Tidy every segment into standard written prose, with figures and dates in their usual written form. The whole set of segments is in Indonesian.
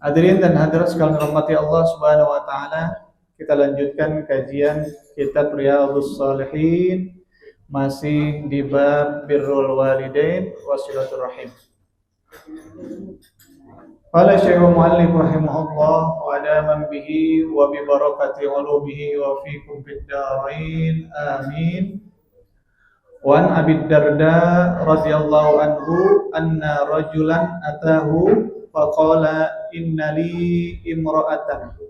Hadirin dan hadirat sekalian rahmati Allah Subhanahu wa taala, kita lanjutkan kajian kitab Riyadhus Shalihin masih di bab birrul walidain wa silatur rahim. Qala Syekh Mu'allif rahimahullah wa adaman bihi wa bi barakati ulumihi wa fikum fid darain amin. Wa an Abi Darda radhiyallahu anhu anna rajulan atahu faqala innali imra'atan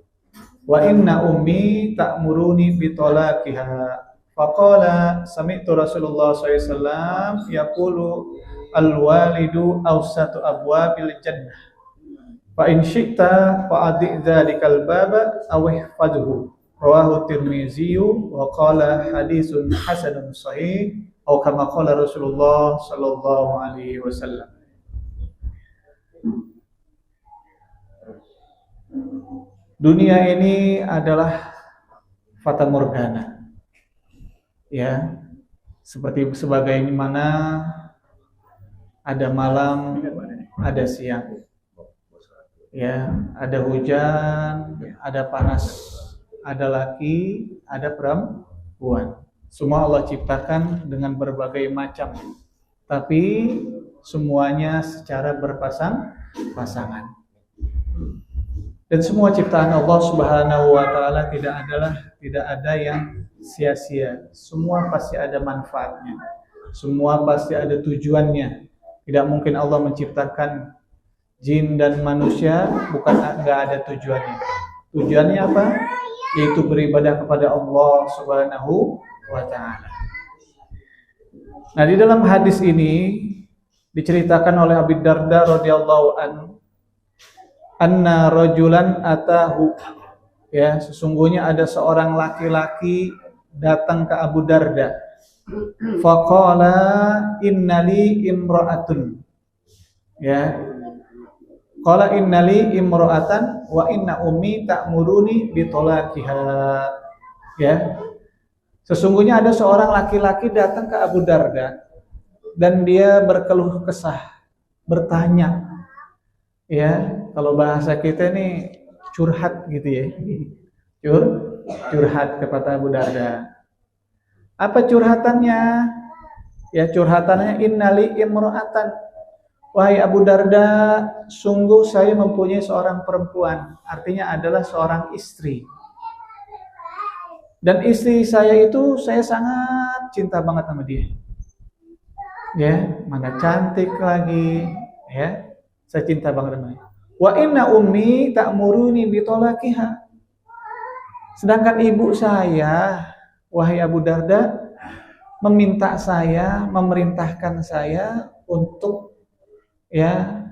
wa inna ummi ta'muruni bi talaqiha faqala sami'tu Rasulullah sallallahu alaihi wasallam yaqulu al-walidu awsatu abwabil jannah fa in syi'ta fa'adi dzalikal baba aw ihfazhu rawahu Tirmizi wa qala haditsun hasanun sahih atau kama qala Rasulullah sallallahu alaihi wasallam. Dunia ini adalah fata morgana. Ya, sebagaimana ada malam, ada siang. Ya, ada hujan, ada panas, ada laki, ada perempuan. Semua Allah ciptakan dengan berbagai macam, tapi semuanya secara berpasangan. Dan semua ciptaan Allah Subhanahu wa taala tidak ada yang sia-sia. Semua pasti ada manfaatnya. Semua pasti ada tujuannya. Tidak mungkin Allah menciptakan jin dan manusia enggak ada tujuannya. Tujuannya apa? Yaitu beribadah kepada Allah Subhanahu wa ta'ala. Nah, di dalam hadis ini diceritakan oleh Abi Darda radhiyallahu anhu anna rajulan atahu, ya, sesungguhnya ada seorang laki-laki datang ke Abu Darda. Faqala innali imra'atun, ya, qala innali imra'atan wa inna ummi ta'muruni bi talaqiha, ya. Sesungguhnya ada seorang laki-laki datang ke Abu Darda dan dia berkeluh kesah, bertanya. Ya, kalau bahasa kita nih curhat gitu ya. Curhat kepada Abu Darda. Apa curhatannya? Ya, curhatannya innali imra'atan. Wahai Abu Darda, sungguh saya mempunyai seorang perempuan, artinya adalah seorang istri. Dan istri saya itu saya sangat cinta banget sama dia. Ya, mana cantik lagi, ya. Saya cinta banget sama dia. Wa inna ummi ta'muruni bi talaqiha. Sedangkan ibu saya, wahai Abu Darda, memerintahkan saya untuk, ya,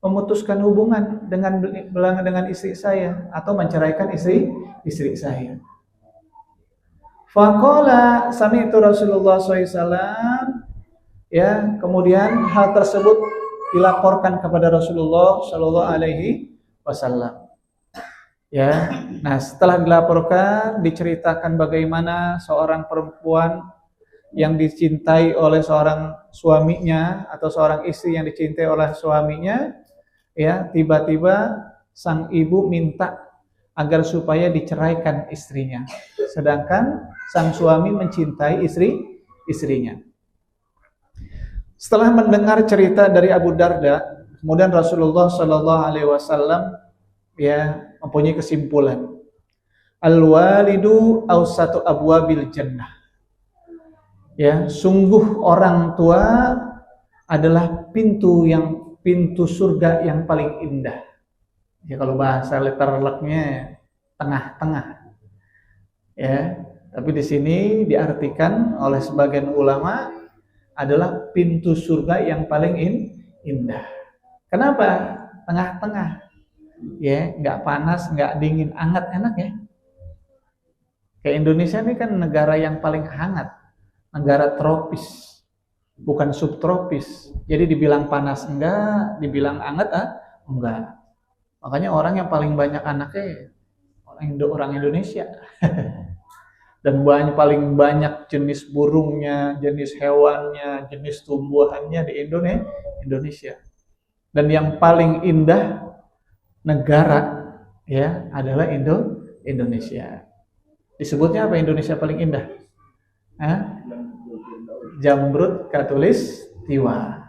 memutuskan hubungan dengan istri saya atau menceraikan istri saya. Faqala sami'tu Rasulullah SAW, ya, kemudian hal tersebut dilaporkan kepada Rasulullah Shallallahu Alaihi Wasallam. Ya, nah setelah dilaporkan, diceritakan bagaimana seorang perempuan yang dicintai oleh seorang suaminya atau seorang istri yang dicintai oleh suaminya, ya, tiba-tiba sang ibu minta agar supaya diceraikan istrinya, sedangkan sang suami mencintai istrinya. Setelah mendengar cerita dari Abu Darda, kemudian Rasulullah Shallallahu Alaihi Wasallam, ya, mempunyai kesimpulan, al-walidu awsatu abwabil jannah. Ya, sungguh orang tua adalah pintu surga yang paling indah. Ya, kalau bahasa literalnya tengah-tengah. Ya, tapi di sini diartikan oleh sebagian ulama adalah pintu surga yang paling indah. Kenapa? Tengah-tengah. Ya, nggak panas, nggak dingin, hangat, enak ya. Kayak Indonesia ini kan negara yang paling hangat, negara tropis, bukan subtropis. Jadi dibilang panas enggak, dibilang hangat enggak. Makanya orang yang paling banyak anaknya orang Indonesia. Dan paling banyak jenis burungnya, jenis hewannya, jenis tumbuhannya di Indonesia. Dan yang paling indah negara ya adalah Indonesia. Disebutnya apa Indonesia paling indah? Jamrut Katulistiwa.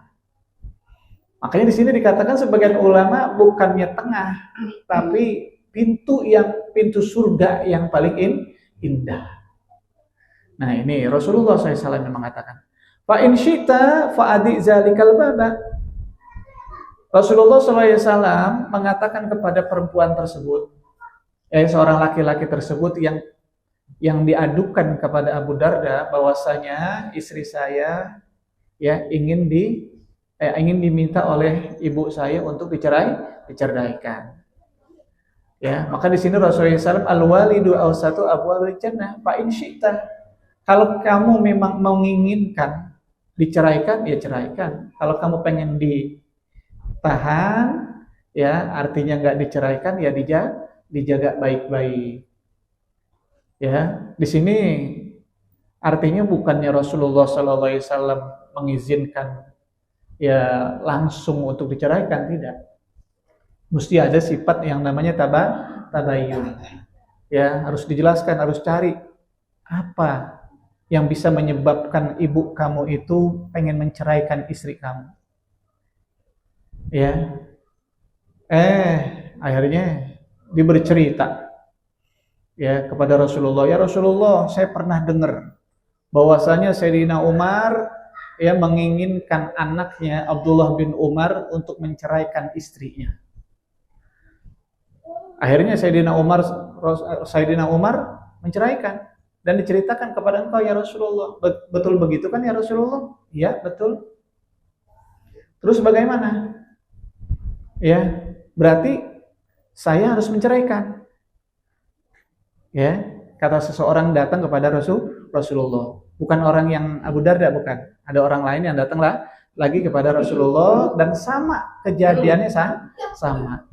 Makanya di sini dikatakan sebagian ulama bukannya tengah, tapi pintu surga yang paling indah. Nah ini Rasulullah SAW yang mengatakan, fa in syi'ta fa'adi zalikal baba. Rasulullah SAW mengatakan kepada perempuan tersebut, seorang laki-laki tersebut yang diadukan kepada Abu Darda bahwasanya istri saya ya ingin diminta oleh ibu saya untuk diceraikan. Ya, maka di sini Rasulullah SAW al-walidu awsatu abwabil jannah fa in syi'ta. Kalau kamu memang menginginkan diceraikan, ya ceraikan. Kalau kamu pengen ditahan, ya artinya nggak diceraikan, ya dijaga baik-baik. Ya, di sini artinya bukannya Rasulullah SAW mengizinkan ya langsung untuk diceraikan, tidak. Mesti ada sifat yang namanya tabayyun. Ya, harus dijelaskan, harus cari apa yang bisa menyebabkan ibu kamu itu pengen menceraikan istri kamu. Ya. Akhirnya diberi cerita ya kepada Rasulullah. Ya Rasulullah, saya pernah dengar bahwasanya Sayyidina Umar ya menginginkan anaknya Abdullah bin Umar untuk menceraikan istrinya. Akhirnya Sayyidina Umar menceraikan dan diceritakan kepada engkau ya Rasulullah. Betul begitu kan ya Rasulullah? Ya, betul. Terus bagaimana? Ya, berarti saya harus menceraikan. Ya, kata seseorang datang kepada Rasulullah. Bukan orang yang Abu Darda, bukan. Ada orang lain yang datanglah lagi kepada Rasulullah dan sama kejadiannya sama.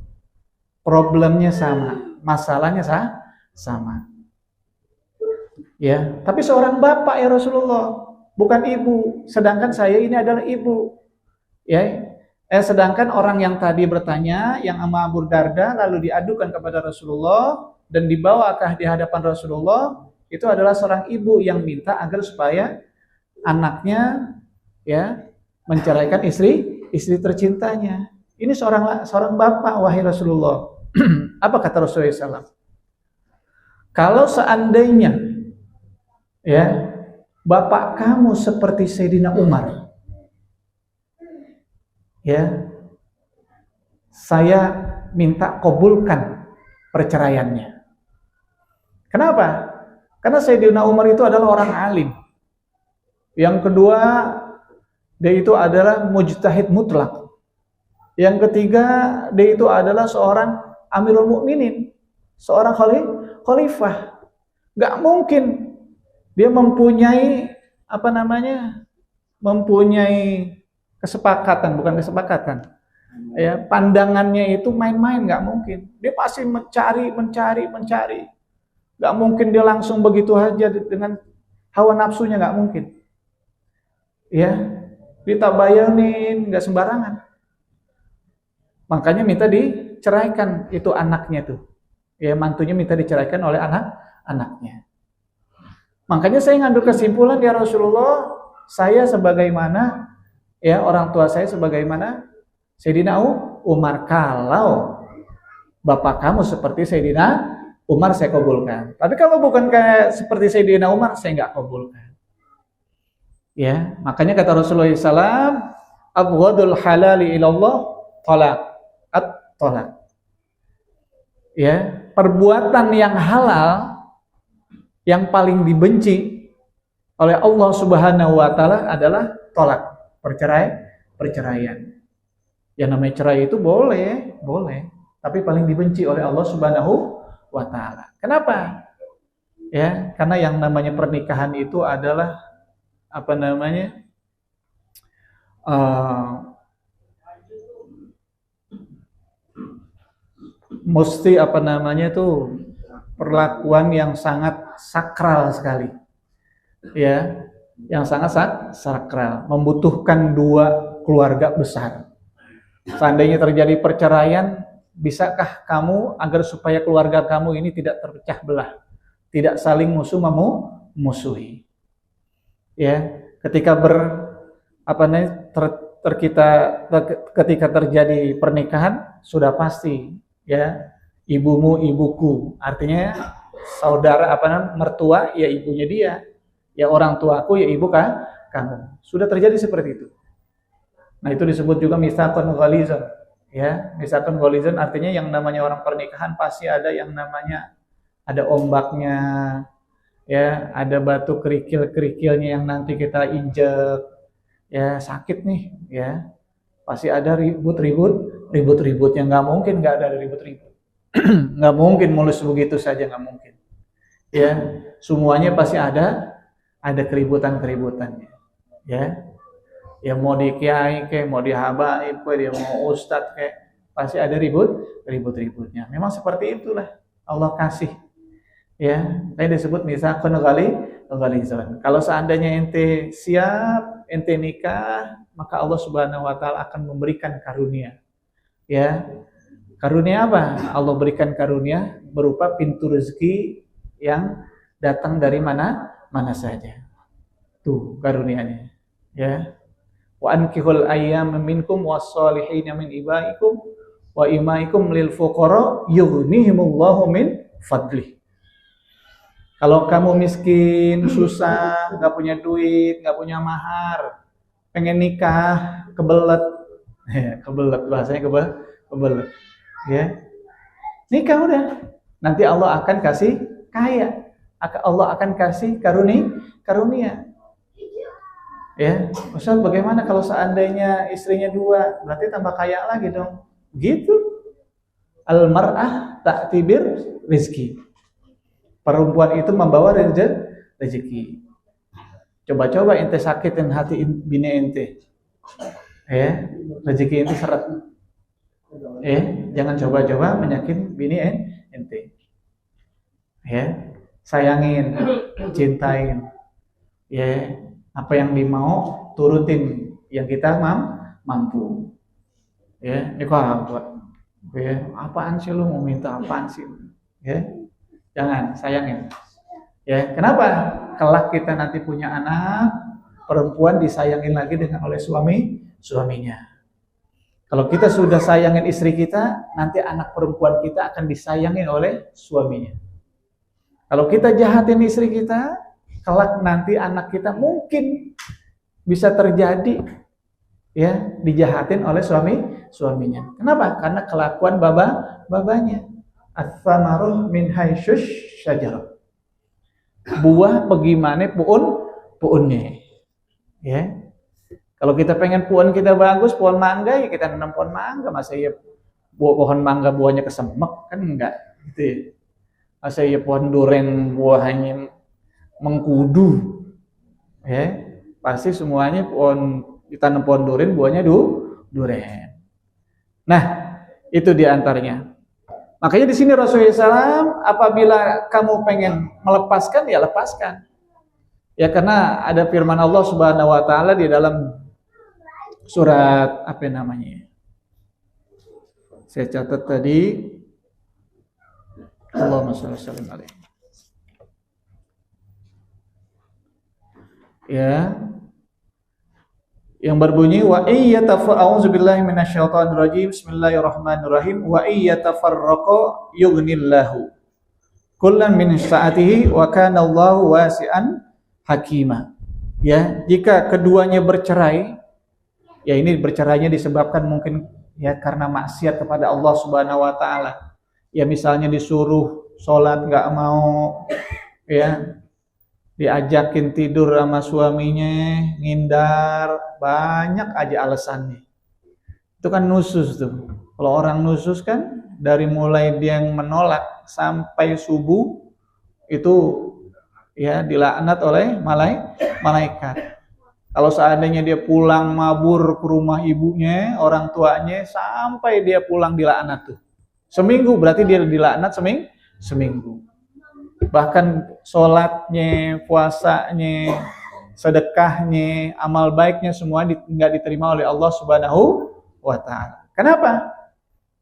Problemnya sama, masalahnya sama. Ya, tapi seorang bapak ya Rasulullah, bukan ibu. Sedangkan saya ini adalah ibu. Ya, sedangkan orang yang tadi bertanya, yang sama Abu Darda, lalu diadukan kepada Rasulullah dan dibawakah di hadapan Rasulullah, itu adalah seorang ibu yang minta agar supaya anaknya ya menceraikan istri tercintanya. Ini seorang bapak, wahai Rasulullah. Apa kata Rasulullah SAW? Kalau seandainya ya bapak kamu seperti Sayyidina Umar, ya saya minta kabulkan perceraiannya. Kenapa? Karena Sayyidina Umar itu adalah orang alim. Yang kedua, dia itu adalah mujtahid mutlak. Yang ketiga, dia itu adalah seorang Amirul Mukminin, seorang khalifah. Gak mungkin dia mempunyai mempunyai kesepakatan, bukan kesepakatan. Ya, pandangannya itu main-main, gak mungkin. Dia pasti mencari. Gak mungkin dia langsung begitu aja dengan hawa nafsunya, gak mungkin. Ya, ditabayanin, gak sembarangan. Makanya minta diceraikan itu anaknya tuh. Ya, mantunya minta diceraikan oleh anaknya. Makanya saya ngambil kesimpulan ya Rasulullah, saya sebagaimana ya orang tua saya sebagaimana Sayyidina Umar. Kalau bapak kamu seperti Sayyidina Umar, saya kabulkan. Tapi kalau bukan kayak seperti Sayyidina Umar, saya nggak kabulkan. Ya, makanya kata Rasulullah SAW, abghadul halali ilallah talaq. Ya, perbuatan yang halal yang paling dibenci oleh Allah Subhanahu wa taala adalah tolak, perceraian. Yang namanya cerai itu boleh, tapi paling dibenci oleh Allah Subhanahu wa taala. Kenapa? Ya, karena yang namanya pernikahan itu adalah mesti perlakuan yang sangat sakral sekali. Ya, yang sangat sakral, membutuhkan dua keluarga besar. Seandainya terjadi perceraian, bisakah kamu agar supaya keluarga kamu ini tidak terpecah belah, tidak saling musuhi. Ya, ketika ketika terjadi pernikahan sudah pasti ya, ibumu ibuku, artinya saudara mertua ya ibunya dia, ya orang tuaku ya ibu kamu. Sudah terjadi seperti itu. Nah, itu disebut juga mitsaqun ghalizan. Ya, mitsaqun ghalizan artinya yang namanya orang pernikahan pasti ada yang namanya ada ombaknya, ya, ada batu kerikil-kerikilnya yang nanti kita injek, ya sakit nih, ya. Pasti ada ribut-ributnya, nggak mungkin nggak ada ribut-ribut. Nggak mungkin mulus begitu saja, nggak mungkin. Ya, semuanya pasti ada keributan-keributannya. Ya. Ya mau di kiai kayak mau di habaib kayak dia mau ustadz kayak pasti ada ribut-ributnya. Memang seperti itulah Allah kasih. Ya, ini disebut mitsaqun ghalizan. Kalau seandainya ente siap, ente nikah, maka Allah Subhanahu wa taala akan memberikan karunia. Ya. Karunia apa? Allah berikan karunia berupa pintu rezeki yang datang dari mana saja. Tuh karunianya. Ya. Wa ankihul ayyama minkum was-solihina min ibaikum wa imaikum lil fuqara yughnihimullahu min fadlih. Kalau kamu miskin, susah, nggak punya duit, nggak punya mahar, pengen nikah, kebelet, kebelet bahasanya kebelet, ya nikah udah, nanti Allah akan kasih kaya, Allah akan kasih karunia. Ya, Ustaz, bagaimana kalau seandainya istrinya 2, berarti tambah kaya lagi dong. Gitu. Al-mar'ah ta'tibir rizki. Perempuan itu membawa rezeki. Coba-coba ente sakitin hati bini ente. Ya, rezeki ente seret. Jangan coba-coba menyakit bini ente. Ya, sayangin, cintain. Ya, apa yang dimau turutin, yang kita mampu. Ya, ini kok ya, apaan sih lu mau minta apaan sih? Ya, jangan sayangin. Ya, kenapa? Kelak kita nanti punya anak perempuan disayangin lagi oleh suaminya. Kalau kita sudah sayangin istri kita, nanti anak perempuan kita akan disayangin oleh suaminya. Kalau kita jahatin istri kita, kelak nanti anak kita mungkin bisa terjadi ya dijahatin oleh suaminya. Kenapa? Karena kelakuan babanya. Ats-tsamaru min haitsus syajarah. Buah bagaimana puunnya. Ya. Kalau kita pengen puan kita bagus, pohon mangga ya kita nanam pohon mangga, masa ya pohon mangga buahnya kesemek kan enggak gitu ya. Masa ya pohon duren buahnya mengkudu, ya pasti semuanya ditanam pohon duren buahnya duren. Nah itu diantaranya. Makanya di sini Rasulullah SAW apabila kamu pengen melepaskan ya lepaskan. Ya karena ada firman Allah Subhanahu Wa Taala di dalam surat apa namanya? Saya catat tadi. Allahumma shalli alaihi. Ya, yang berbunyi wa a'udzubillahi minasyaitonirrajim bismillahirrahmanirrahim wa iyyatafarraqa yughnillahu kullan min sa'atihi wa kana Allahu wasi'an hakima. Ya, jika keduanya bercerai, ya ini bercerainya disebabkan mungkin ya karena maksiat kepada Allah Subhanahu wa taala. Ya misalnya disuruh sholat nggak mau, ya diajakin tidur sama suaminya, ngindar, banyak aja alasannya. Itu kan nusus tuh. Kalau orang nusus kan dari mulai dia yang menolak sampai subuh itu ya dilaknat oleh malaikat. Kalau seandainya dia pulang mabur ke rumah ibunya, orang tuanya, sampai dia pulang dilaknat tuh. Seminggu berarti dia dilaknat seminggu. Bahkan sholatnya, puasanya, sedekahnya, amal baiknya semua nggak diterima oleh Allah Subhanahu wa Ta'ala. Kenapa?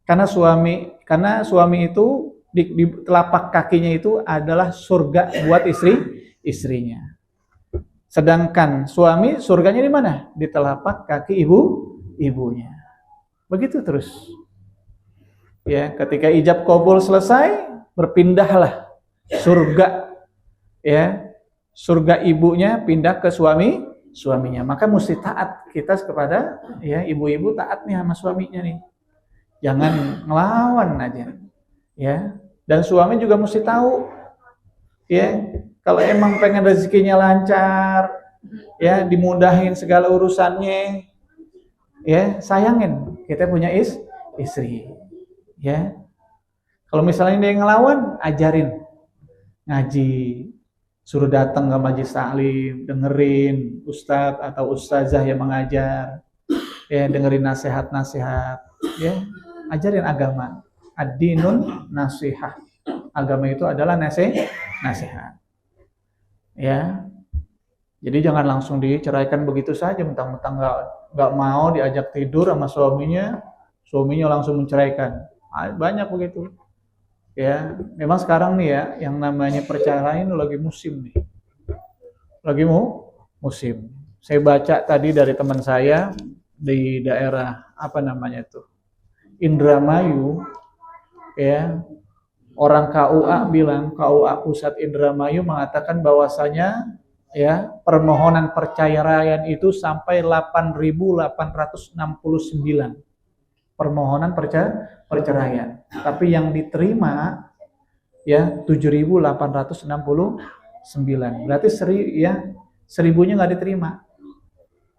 Karena suami itu di telapak kakinya itu adalah surga buat istrinya. Sedangkan suami surganya di mana? Di telapak kaki ibunya. Begitu terus. Ya, ketika ijab qabul selesai, berpindahlah surga, ya, surga ibunya pindah ke suaminya. Maka mesti taat kita kepada, ya, ibu-ibu taat nih sama suaminya nih. Jangan ngelawan aja, ya. Dan suami juga mesti tahu, ya, kalau emang pengen rezekinya lancar, ya, dimudahin segala urusannya, ya, sayangin kita punya istri, ya. Kalau misalnya dia ngelawan, ajarin ngaji, suruh datang ke majelis taklim, dengerin ustadz atau ustazah yang mengajar, ya, dengerin nasihat-nasihat, ya, ajarin agama. Ad-dinun nasihah. Agama itu adalah nasihat. Ya. Jadi jangan langsung diceraikan begitu saja, mentang-mentang nggak mau diajak tidur sama suaminya langsung menceraikan. Banyak begitu. Ya, memang sekarang nih ya, yang namanya perceraian lagi musim nih. Lagi musim. Saya baca tadi dari teman saya di daerah apa namanya itu? Indramayu, ya. Orang KUA bilang, KUA Pusat Indramayu mengatakan bahwasanya, ya, permohonan perceraian itu sampai 8.869 permohonan perceraian. Tapi yang diterima, ya, 7.869. Berarti 1.000-nya nggak diterima.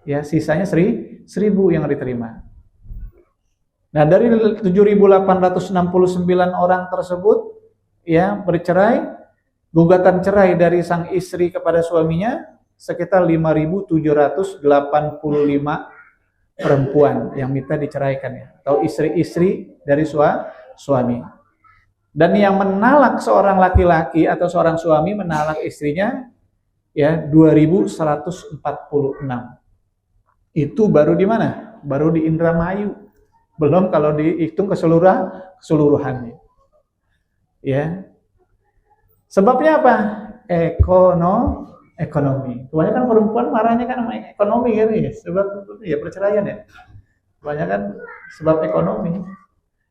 Ya, sisanya 1.000 yang diterima. Nah, dari 7.869 orang tersebut, ya, bercerai, gugatan cerai dari sang istri kepada suaminya sekitar 5.785 perempuan yang minta diceraikan, ya, atau istri-istri dari suami. Dan yang menalak seorang laki-laki atau seorang suami menalak istrinya, ya, 2.146. Itu baru di mana? Baru di Indramayu. Belum kalau dihitung keseluruhannya. Ya. Sebabnya apa? Ekonomi. Kebanyakan perempuan marahnya kan sama ekonomi kan ya. Sebab ya perceraian ya. Kebanyakan sebab ekonomi.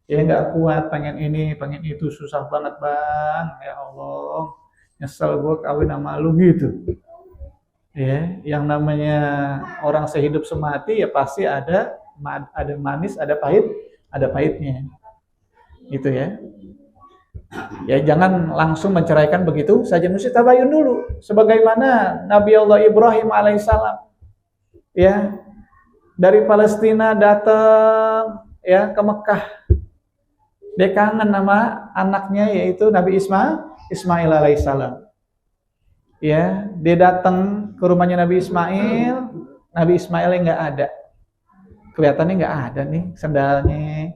Ya nggak kuat, pengen ini, pengen itu, susah banget bang. Ya Allah, nyesel gue kawin sama lu gitu. Ya, yang namanya orang sehidup semati ya pasti ada manis, ada pahitnya. Gitu ya. Ya jangan langsung menceraikan begitu saja, mesti tabayun dulu. Sebagaimana Nabi Allah Ibrahim alaihissalam, ya, dari Palestina datang, ya, ke Mekah. Dia kangen sama anaknya yaitu Nabi Ismail alaihissalam. Ya, dia datang ke rumahnya Nabi Ismailnya nggak ada. Kelihatannya nggak ada nih sendalnya,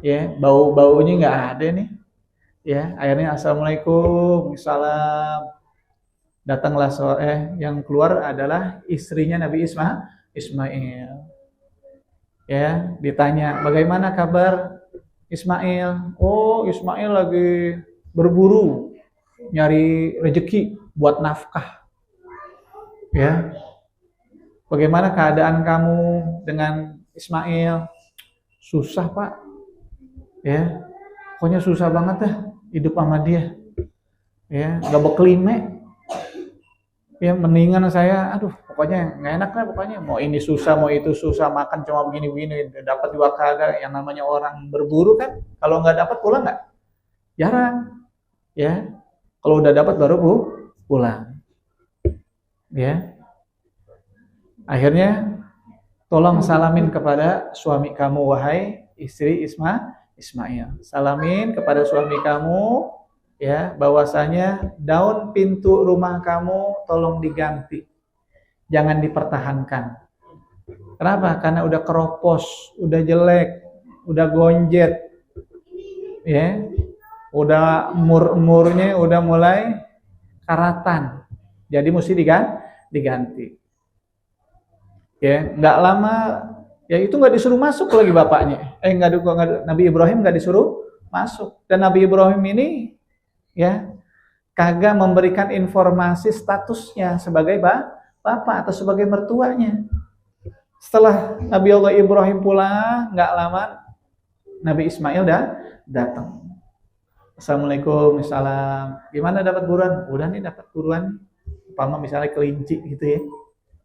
ya, baunya nggak ada nih, ya. Akhirnya assalamualaikum, salam. Datanglah yang keluar adalah istrinya Nabi Ismail. Ya, ditanya bagaimana kabar Ismail? Oh, Ismail lagi berburu nyari rezeki buat nafkah. Ya. Bagaimana keadaan kamu dengan Ismail? Susah pak, ya, pokoknya susah banget dah hidup sama dia, ya, nggak bekelime, ya, mendingan saya, aduh, pokoknya nggak enak lah, pokoknya mau ini susah, mau itu susah, makan cuma begini-begini, dapat juga kagak. Yang namanya orang berburu kan, kalau nggak dapat pulang nggak, jarang, ya, kalau udah dapat baru pulang, ya. Akhirnya tolong salamin kepada suami kamu, wahai istri Ismail. Salamin kepada suami kamu, ya, bahwasanya daun pintu rumah kamu tolong diganti. Jangan dipertahankan. Kenapa? Karena udah keropos, udah jelek, udah gonjet. Ya. Udah umurnya udah mulai karatan. Jadi mesti diganti. Ya, enggak lama, Ya itu nggak disuruh masuk lagi bapaknya. Nabi Ibrahim nggak disuruh masuk. Dan Nabi Ibrahim ini ya kagak memberikan informasi statusnya sebagai bapak atau sebagai mertuanya. Setelah Nabi Allah Ibrahim pulang, nggak lama Nabi Ismail datang. Assalamualaikum, salam. Gimana dapat buruan? Udah nih dapat buruan. Umpama misalnya kelinci gitu ya.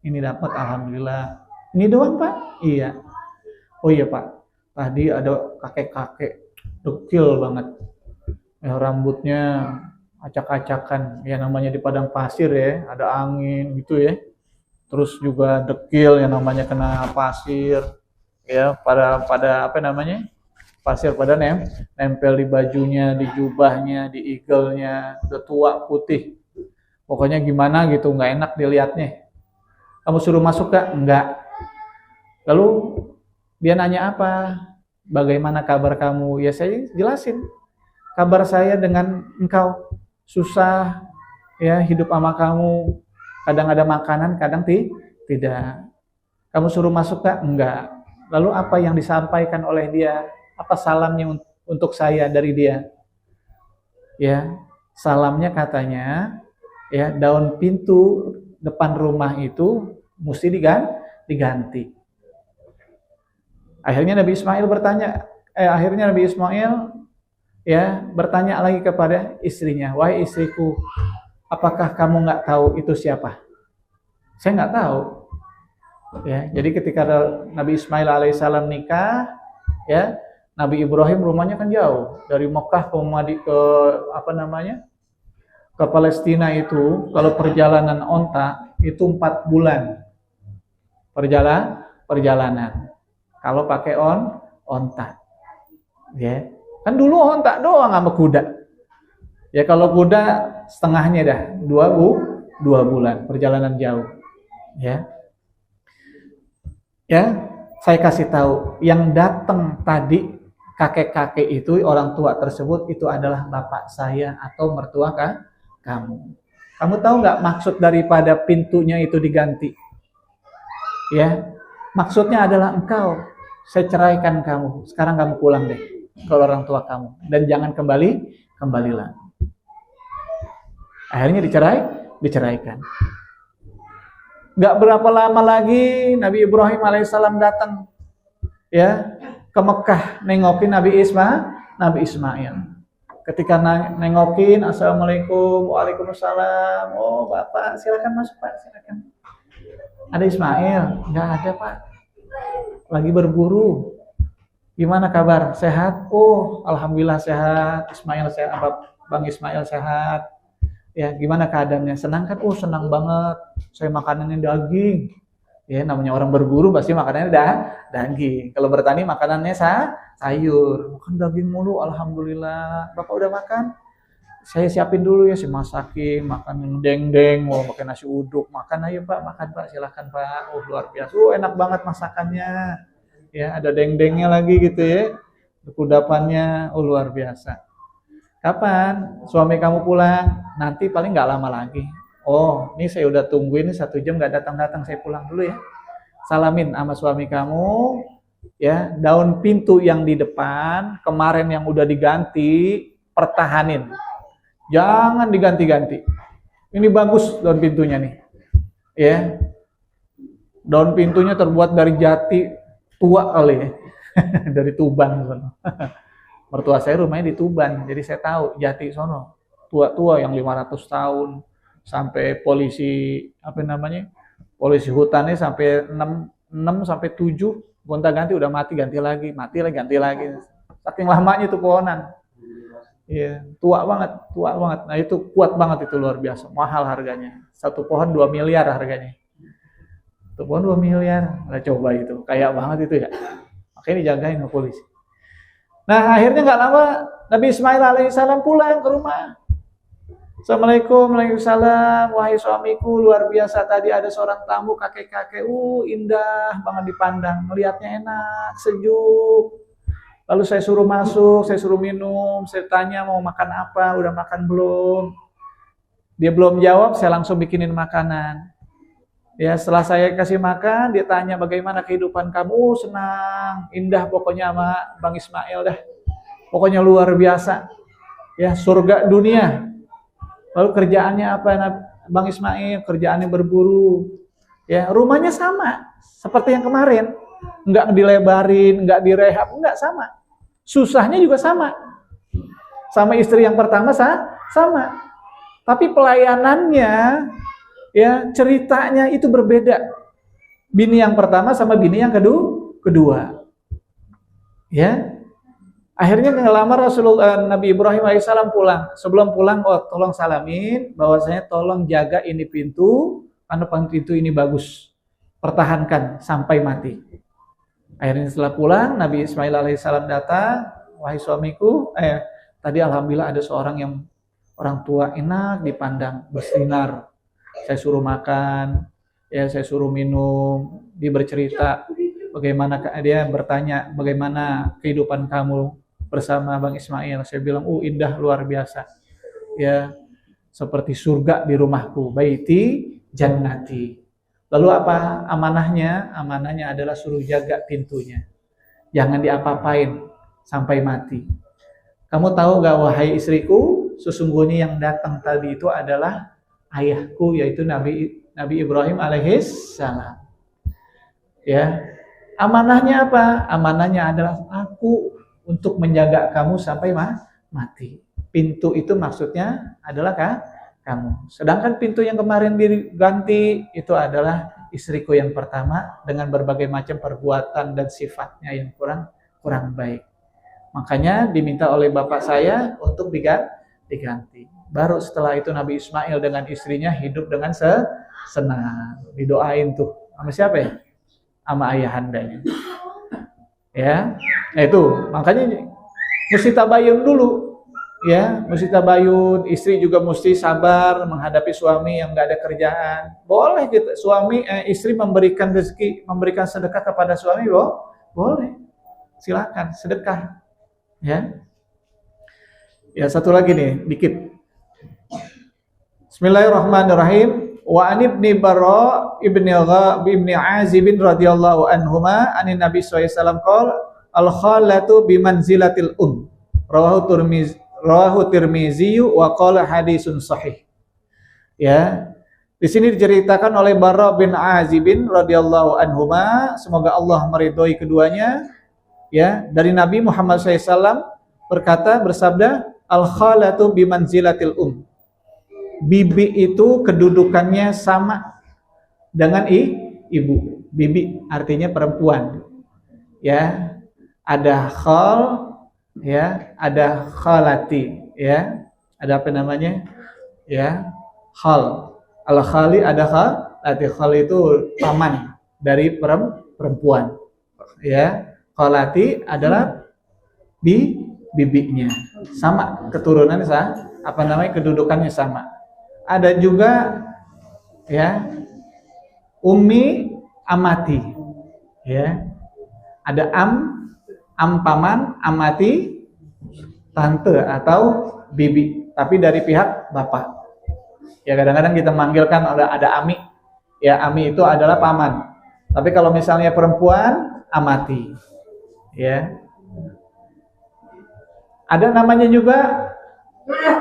Ini dapat, alhamdulillah. Ini doang Pak? Iya. Oh iya Pak. Tadi ada kakek-kakek dekil banget. Ya, rambutnya acak-acakan. Ya namanya di padang pasir ya. Ada angin gitu ya. Terus juga dekil yang namanya kena pasir. Ya pada apa namanya? Pasir pada nempel di bajunya, di jubahnya, di igelnya. Udah tua putih. Pokoknya gimana gitu, nggak enak dilihatnya. Kamu suruh masuk gak? Enggak. Lalu dia nanya apa? Bagaimana kabar kamu? Ya saya jelasin. Kabar saya dengan engkau susah ya hidup sama kamu. Kadang ada makanan, kadang tidak. Kamu suruh masuk gak? Enggak. Lalu apa yang disampaikan oleh dia? Apa salamnya untuk saya dari dia? Ya, salamnya katanya ya daun pintu depan rumah itu mesti diganti. Akhirnya Nabi Ismail bertanya lagi kepada istrinya, wahai istriku, apakah kamu nggak tahu itu siapa? Saya nggak tahu. Ya, jadi ketika Nabi Ismail alaihissalam nikah, ya Nabi Ibrahim rumahnya kan jauh dari Mekah ke Palestina itu kalau perjalanan onta itu 4 bulan perjalanan. Kalau pakai onta, ya kan dulu onta doang sama kuda. Ya kalau kuda setengahnya dah 2 bulan perjalanan jauh. Ya, saya kasih tahu yang datang tadi kakek-kakek itu orang tua tersebut itu adalah bapak saya atau mertua kamu. Kamu tahu nggak maksud daripada pintunya itu diganti? Ya, maksudnya adalah engkau. Saya ceraikan kamu. Sekarang kamu pulang deh ke orang tua kamu dan jangan kembali lagi. Akhirnya diceraikan. Gak berapa lama lagi Nabi Ibrahim alaihissalam datang ya ke Mekah nengokin Nabi Ismail. Ketika nengokin, assalamualaikum, waalaikumsalam. Oh bapak, silakan masuk Pak, silakan. Ada Ismail? Nggak ada Pak. Lagi berburu. Gimana kabar? Sehat? Oh, alhamdulillah sehat. Ismail sehat, Bang Ismail sehat. Ya, gimana keadaannya? Senang kan? Oh, senang banget. Saya makanannya daging. Ya, namanya orang berburu pasti makanannya daging. Kalau bertani makanannya sayur. Makan daging mulu, alhamdulillah. Bapak udah makan? Saya siapin dulu ya, saya masakin, makan deng-deng, mau pakai nasi uduk, makan ayo Pak, makan Pak, silakan Pak. Oh luar biasa, enak banget masakannya. Ya ada deng-dengnya lagi gitu ya, kudapannya, oh luar biasa. Kapan suami kamu pulang? Nanti paling nggak lama lagi. Oh, ini saya udah tungguin 1 jam nggak datang-datang, saya pulang dulu ya. Salamin sama suami kamu, ya daun pintu yang di depan kemarin yang udah diganti, pertahanin. Jangan diganti-ganti. Ini bagus daun pintunya nih. Ya. Daun pintunya terbuat dari jati tua kali ya. Dari Tuban sono. Mertua saya rumahnya di Tuban, jadi saya tahu jati sono. Tua-tua yang 500 tahun sampai polisi polisi hutannya sampai 6 sampai 7 gonta-ganti udah mati ganti lagi. Saking lamanya itu pohonan. Iya, tua banget. Nah itu kuat banget, itu luar biasa, mahal harganya. 1 pohon 2 miliar harganya. 1 pohon 2 miliar, nah coba itu, kaya banget itu ya. Makanya dijagain sama polisi. Nah akhirnya nggak lama Nabi Ismail alaihissalam pulang ke rumah. Assalamualaikum, waalaikumsalam, wahai suamiku, luar biasa tadi ada seorang tamu kakek-kakek, indah banget dipandang, melihatnya enak, sejuk. Lalu saya suruh masuk, saya suruh minum, saya tanya mau makan apa, udah makan belum? Dia belum jawab, saya langsung bikinin makanan. Ya, setelah saya kasih makan, dia tanya bagaimana kehidupan kamu. Senang, indah pokoknya sama Bang Ismail dah. Pokoknya luar biasa. Ya, surga dunia. Lalu kerjaannya apa, Bang Ismail? Kerjaannya berburu. Ya, rumahnya sama seperti yang kemarin. Enggak dilebarin, enggak direhab, enggak, sama. Susahnya juga sama. Sama istri yang pertama sama. Tapi pelayanannya, ya, ceritanya itu berbeda. Bini yang pertama sama bini yang kedua. Ya. Akhirnya ngelamar Rasulullah, Nabi Ibrahim alaihissalam pulang. Sebelum pulang, tolong salamin bahwasanya tolong jaga ini pintu, karena pintu ini bagus. Pertahankan sampai mati. Akhirnya setelah pulang, Nabi Ismail alaihissalam datang, wahai suamiku, tadi alhamdulillah ada seorang yang orang tua enak dipandang, bersinar. Saya suruh makan, ya saya suruh minum, dia bercerita bagaimana, dia bertanya bagaimana kehidupan kamu bersama Bang Ismail. Saya bilang, indah luar biasa. Ya, seperti surga di rumahku, baiti jannati. Lalu apa amanahnya? Amanahnya adalah suruh jaga pintunya. Jangan diapa-apain sampai mati. Kamu tahu gak, wahai istriku, sesungguhnya yang datang tadi itu adalah ayahku, yaitu Nabi Ibrahim alaihissalam. Ya, amanahnya apa? Amanahnya adalah aku untuk menjaga kamu sampai mati. Pintu itu maksudnya adalah kamu. Sedangkan pintu yang kemarin diganti itu adalah istriku yang pertama dengan berbagai macam perbuatan dan sifatnya yang kurang baik. Makanya diminta oleh bapak saya untuk diganti. Baru setelah itu Nabi Ismail dengan istrinya hidup dengan senang. Didoain tuh. Sama siapa ya? Sama ayahandanya. Ya, itu makanya mesti tabayun dulu, ya, mesti tabayun. Istri juga mesti sabar menghadapi suami yang nggak ada kerjaan. Boleh gitu, istri memberikan rezeki, memberikan sedekah kepada suami, boleh, silakan sedekah, ya. Ya, satu lagi nih, dikit. Bismillahirrahmanirrahim. Wa an ibni Bara ibni Azib radhiyallahu anhuma anin Nabi sallallahu alaihi wasallam qala al khalatu bimanzilatil rawahu Tirmizi wa qala hadisun sahih. Ya, di sini diceritakan oleh Bara bin Azib radhiyallahu anhuma, semoga Allah meridhoi keduanya, ya, dari Nabi Muhammad SAW bersabda, al khalatu bimanzilatil bibi itu kedudukannya sama dengan ibu. Bibi artinya perempuan. Ya, ada khal, ya, ada khalati, ya. Ada apa namanya? Ya, khal. Al-khali ada khalati. Khal itu paman dari perempuan. Ya, khalati adalah bibinya. Sama keturunannya kedudukannya sama. Ada juga, ya, ummi amati, ya, ada am paman, amati tante atau bibi, tapi dari pihak bapak. Ya, kadang-kadang kita manggilkan ada ami, ya, ami itu adalah paman, tapi kalau misalnya perempuan amati, ya. Ada namanya juga,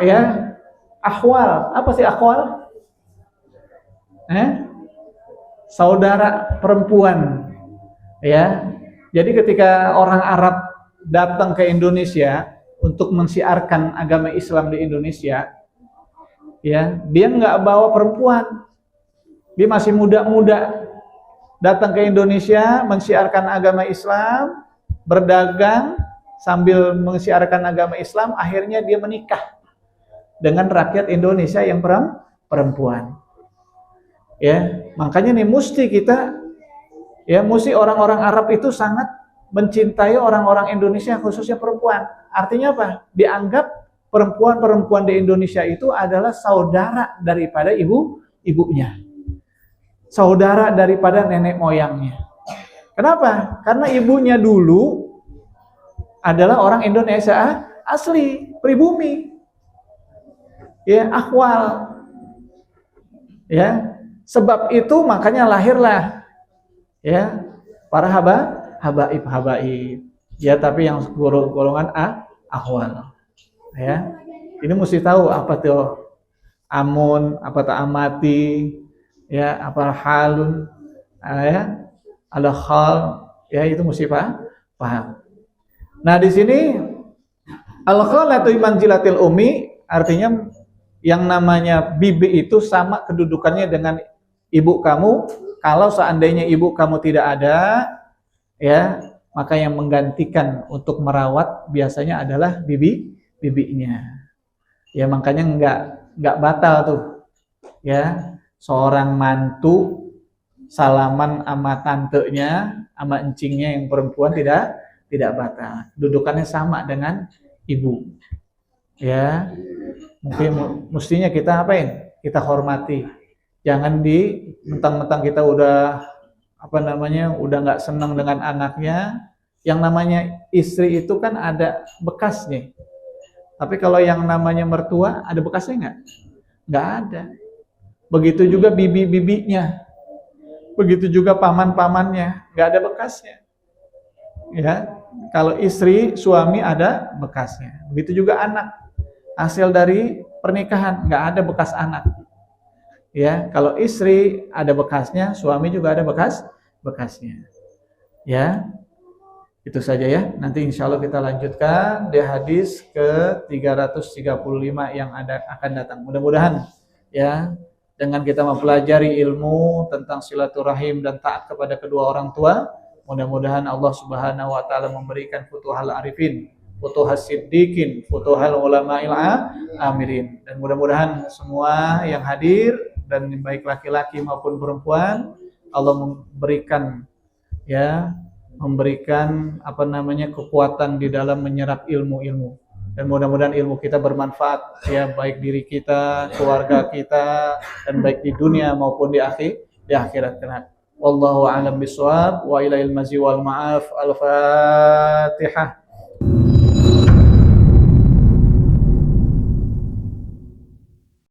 ya, akhwal. Apa sih akhwal? Saudara perempuan. Ya. Jadi ketika orang Arab datang ke Indonesia untuk mensiarkan agama Islam di Indonesia, ya, dia nggak bawa perempuan. Dia masih muda-muda. Datang ke Indonesia mensiarkan agama Islam, berdagang sambil mensiarkan agama Islam, akhirnya dia menikah dengan rakyat Indonesia yang perempuan. Ya, makanya nih mesti orang-orang Arab itu sangat mencintai orang-orang Indonesia, khususnya perempuan. Artinya apa? Dianggap perempuan-perempuan di Indonesia itu adalah saudara daripada ibunya. Saudara daripada nenek moyangnya. Kenapa? Karena ibunya dulu adalah orang Indonesia asli, pribumi. Ya, akhwal. Ya. Sebab itu makanya lahirlah ya para habaib. Ya, tapi yang golongan ahwal. Ya. Ini mesti tahu apa tuh amun, apa tuh amati, ya, apa halun, ya, ada hal, ya itu mesti paham. Nah, di sini al-khalatu manzilatil ummi artinya yang namanya bibi itu sama kedudukannya dengan ibu kamu. Kalau seandainya ibu kamu tidak ada, ya, maka yang menggantikan untuk merawat biasanya adalah bibinya. Ya, makanya enggak batal tuh. Ya, seorang mantu salaman sama tantenya, sama encingnya yang perempuan tidak batal. Dudukannya sama dengan ibu. Ya, mungkin mestinya kita apain? Kita hormati. Jangan mentang-mentang kita udah udah nggak senang dengan anaknya. Yang namanya istri itu kan ada bekasnya. Tapi kalau yang namanya mertua ada bekasnya nggak? Nggak ada. Begitu juga bibi-bibinya. Begitu juga paman-pamannya, nggak ada bekasnya. Ya, kalau istri, suami ada bekasnya. Begitu juga anak, hasil dari pernikahan nggak ada bekas anak. Ya, kalau istri ada bekasnya, suami juga ada bekasnya. Ya, itu saja ya. Nanti insya Allah kita lanjutkan di hadis ke-335 yang akan datang. Mudah-mudahan ya dengan kita mempelajari ilmu tentang silaturahim dan taat kepada kedua orang tua, mudah-mudahan Allah Subhanahu wa taala memberikan futuhal arifin, futuhas siddiqin, futuhal ulama'il amirin. Dan mudah-mudahan semua yang hadir dan baik laki-laki maupun perempuan Allah memberikan kekuatan di dalam menyerap ilmu-ilmu, dan mudah-mudahan ilmu kita bermanfaat ya, baik diri kita, keluarga kita, dan baik di dunia maupun di akhirat kelak. Wallahu a'lam bishawab wa ilaihil mazi wal ma'af. Al-Fatihah.